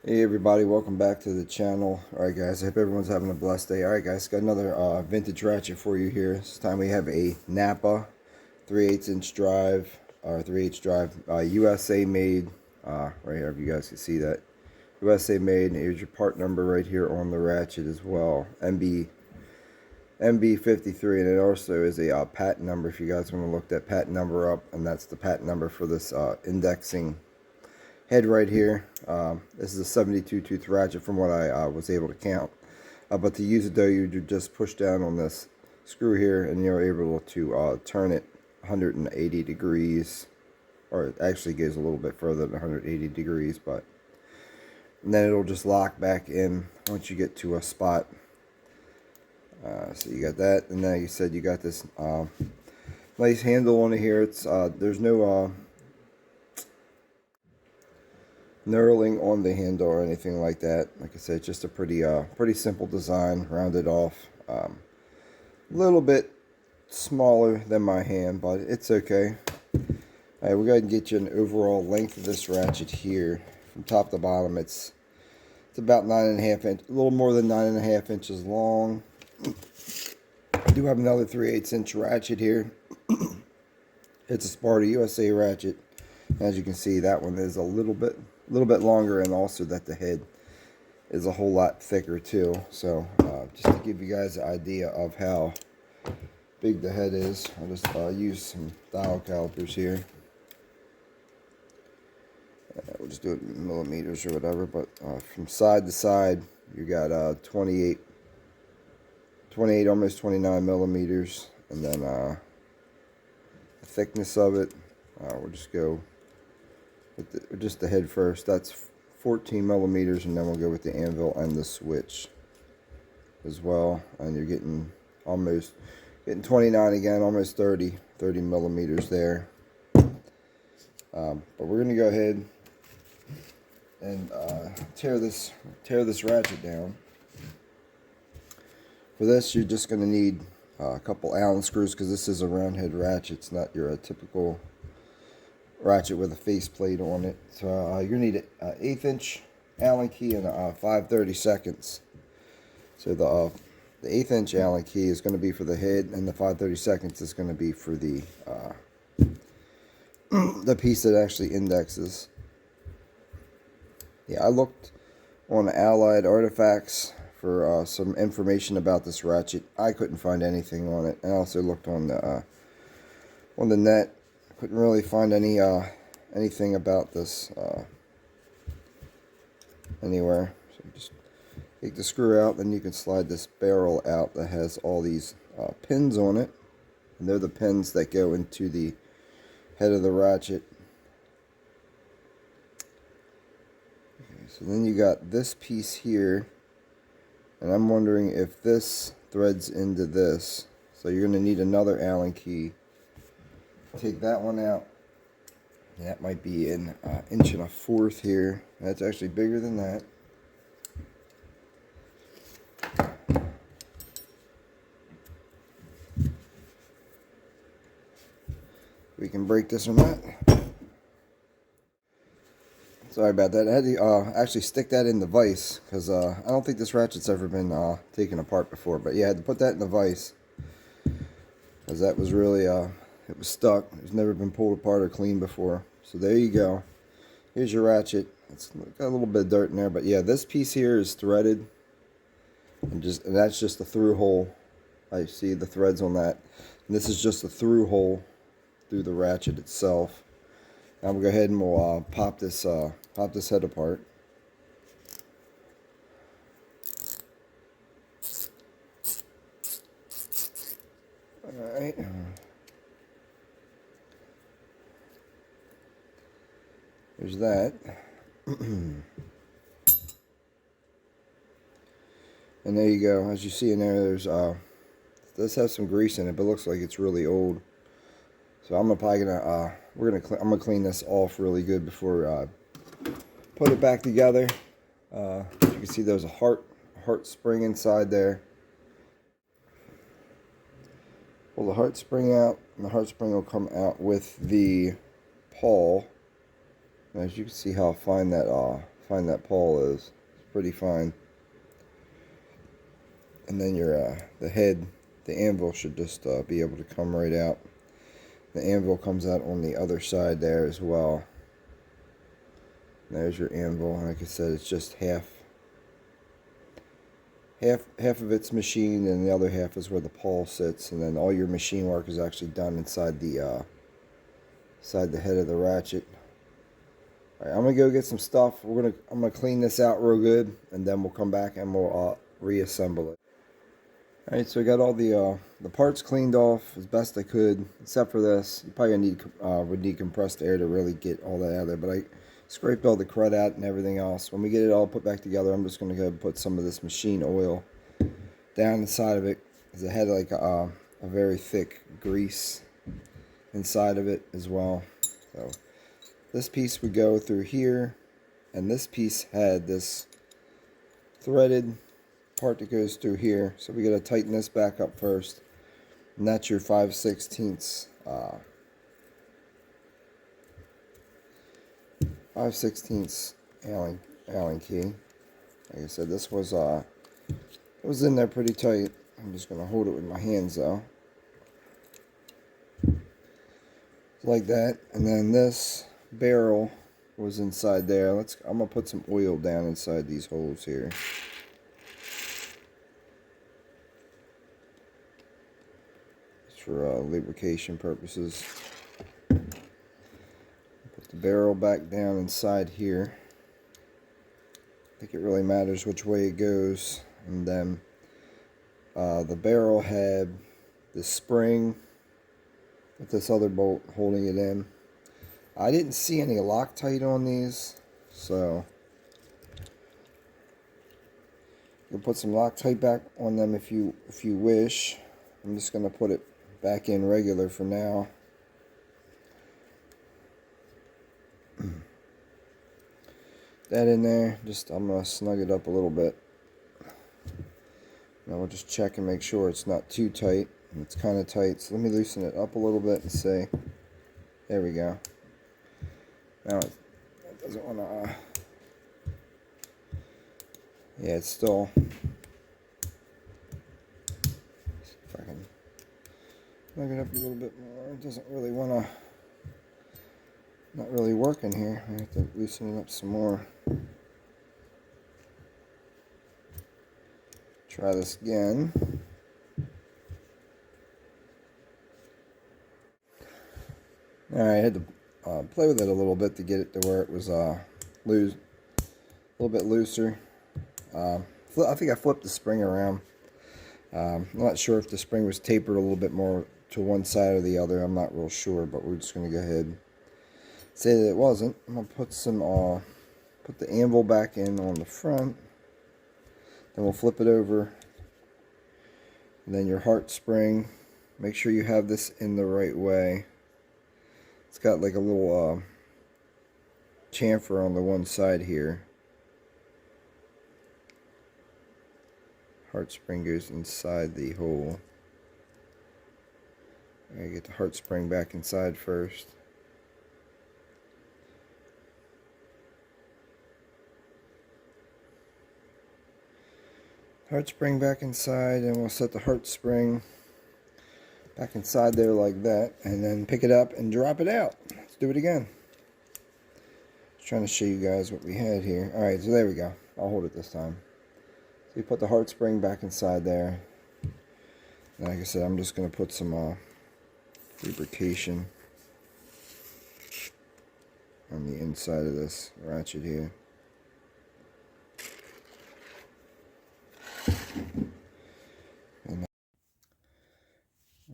Hey everybody, welcome back to the channel. Alright guys, I hope everyone's having a blessed day. Alright guys, got another vintage ratchet for you here. This time we have a NAPA 3/8 inch drive, or 3/8 drive, USA made, right here if you guys can see that. USA made, and here's your part number right here on the ratchet as well. MB53, and it also is a patent number if you guys want to look that patent number up, and that's the patent number for this indexing head right here. This is a 72 tooth ratchet from what I was able to count. But to use it though, you just push down on this screw here and you're able to turn it 180 degrees, or it actually goes a little bit further than 180 degrees, but and then it'll just lock back in once you get to a spot. So you got that, and then you said you got this nice handle on it here. It's there's no knurling on the handle or anything like that. Like I said, it's just a pretty simple design, rounded off. A little bit smaller than my hand, but it's okay. Alright, we're going to get you an overall length of this ratchet here. From top to bottom, it's about 9.5 inches, a little more than 9.5 inches long. I do have another 3/8 inch ratchet here. It's a Sparta USA ratchet. As you can see, that one is a little bit longer, and also that the head is a whole lot thicker too. So just to give you guys an idea of how big the head is, I'll just use some dial calipers here. We'll just do it in millimeters or whatever, but from side to side you got 28, almost 29 millimeters, and then the thickness of it, we'll just go with just the head first. That's 14 millimeters, and then we'll go with the anvil and the switch as well, and you're getting 29 again, almost 30 millimeters there. But we're gonna go ahead and tear this ratchet down. For this, you're just gonna need a couple Allen screws, because this is a round head ratchet. It's not your typical ratchet with a face plate on it. So you're gonna need an 1/8 inch Allen key and a 5/32. So the 1/8 inch Allen key is going to be for the head, and the 5/32 is going to be for the the piece that actually indexes. Yeah, I looked on Allied Artifacts for some information about this ratchet. I couldn't find anything on it. I also looked on the net. Couldn't really find anything about this anywhere. So just take the screw out, then you can slide this barrel out that has all these pins on it, and they're the pins that go into the head of the ratchet. Okay, so then you got this piece here, and I'm wondering if this threads into this. So you're going to need another Allen key. Take that one out. That might be an 1.25 inches here. That's actually bigger than that. We can break this or not. Sorry about that. I had to actually stick that in the vise, because I don't think this ratchet's ever been taken apart before. But yeah, I had to put that in the vise, because that was really it was stuck. It's never been pulled apart or cleaned before. So there you go. Here's your ratchet. It's got a little bit of dirt in there, but yeah, this piece here is threaded, and that's just the through hole. I see the threads on that. And this is just the through hole through the ratchet itself. Now we'll go ahead and we'll pop this head apart. All right. There's that. And there you go. As you see in there, there's it does have some grease in it, but it looks like it's really old. So I'm probably gonna I'm gonna clean this off really good before put it back together. As you can see, there's a heart spring inside there. Pull the heart spring out, and the heart spring will come out with the pawl. And as you can see how fine fine that pawl is. It's pretty fine. And then your the head, the anvil should just be able to come right out. The anvil comes out on the other side there as well. There's your anvil. Like I said, it's just half of it's machined, and the other half is where the pawl sits. And then all your machine work is actually done inside the head of the ratchet. All right, I'm gonna go get some stuff. I'm gonna clean this out real good, and then we'll come back and we'll reassemble it. All right, so I got all the parts cleaned off as best I could, except for this. You probably would need compressed air to really get all that out of there, but I scraped all the crud out and everything else. When we get it all put back together, I'm just gonna go put some of this machine oil down the side of it, because it had like a very thick grease inside of it as well. So this piece would go through here, and this piece had this threaded part that goes through here. So we got to tighten this back up first, and that's your 5/16 Allen key. Like I said, this was it was in there pretty tight. I'm just gonna hold it with my hands though, like that. And then this barrel was inside there. I'm gonna put some oil down inside these holes here. For lubrication purposes. Put the barrel back down inside here. I think it really matters which way it goes. And then the barrel had the spring with this other bolt holding it in. I didn't see any Loctite on these, so you can put some Loctite back on them if you wish. I'm just going to put it back in regular for now. That in there, I'm going to snug it up a little bit. Now we'll just check and make sure it's not too tight. And it's kind of tight, so let me loosen it up a little bit and see. There we go. Now it doesn't want to... yeah, it's still... if I can snug it up a little bit more. It doesn't really want to... not really working here. I have to loosen it up some more. Try this again. Alright, I had to play with it a little bit to get it to where it was loose, a little bit looser. I think I flipped the spring around. I'm not sure if the spring was tapered a little bit more to one side or the other. I'm not real sure, but we're just going to go ahead and say that it wasn't. I'm going to put put the anvil back in on the front. Then we'll flip it over. And then your heart spring. Make sure you have this in the right way. It's got like a little chamfer on the one side here. Heart spring goes inside the hole. I get the heart spring back inside first. Heart spring back inside, and we'll set the heart spring back inside there like that, and then pick it up and drop it out. Let's do it again. Just trying to show you guys what we had here. Alright, so there we go. I'll hold it this time. So you put the heart spring back inside there. And like I said, I'm just going to put some lubrication on the inside of this ratchet here.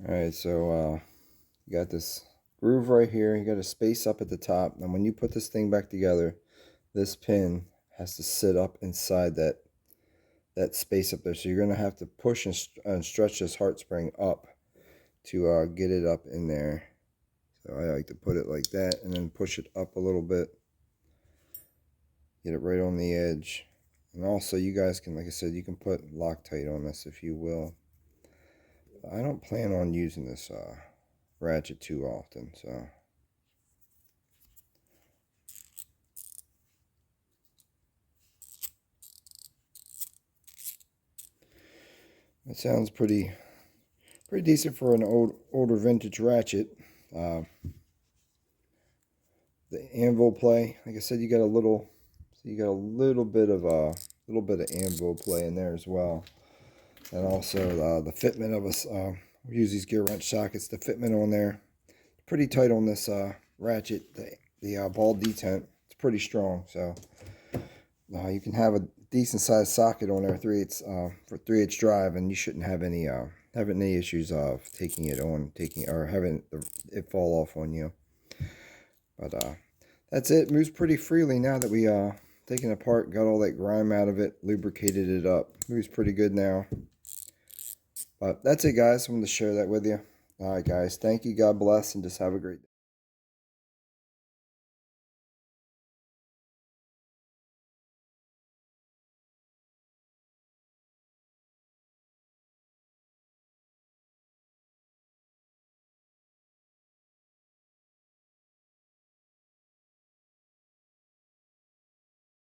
Alright, so you got this groove right here. You got a space up at the top. And when you put this thing back together, this pin has to sit up inside that space up there. So you're going to have to push and stretch this heart spring up to get it up in there. So I like to put it like that and then push it up a little bit. Get it right on the edge. And also you guys can, like I said, you can put Loctite on this if you will. I don't plan on using this ratchet too often, so That sounds pretty decent for an older vintage ratchet. The anvil play, like I said, you got a little bit of anvil play in there as well, and also the fitment of us. We use these gear wrench sockets. The fitment on there, pretty tight on this ratchet. The ball detent, it's pretty strong. So you can have a decent sized socket on there, 3/8 for 3/8 drive, and you shouldn't have any issues of taking it on, or having it fall off on you. But that's it. Moves pretty freely now that we taken it apart, got all that grime out of it, lubricated it up. Moves pretty good now. But that's it, guys. I wanted to share that with you. All right, guys. Thank you. God bless, and just have a great day.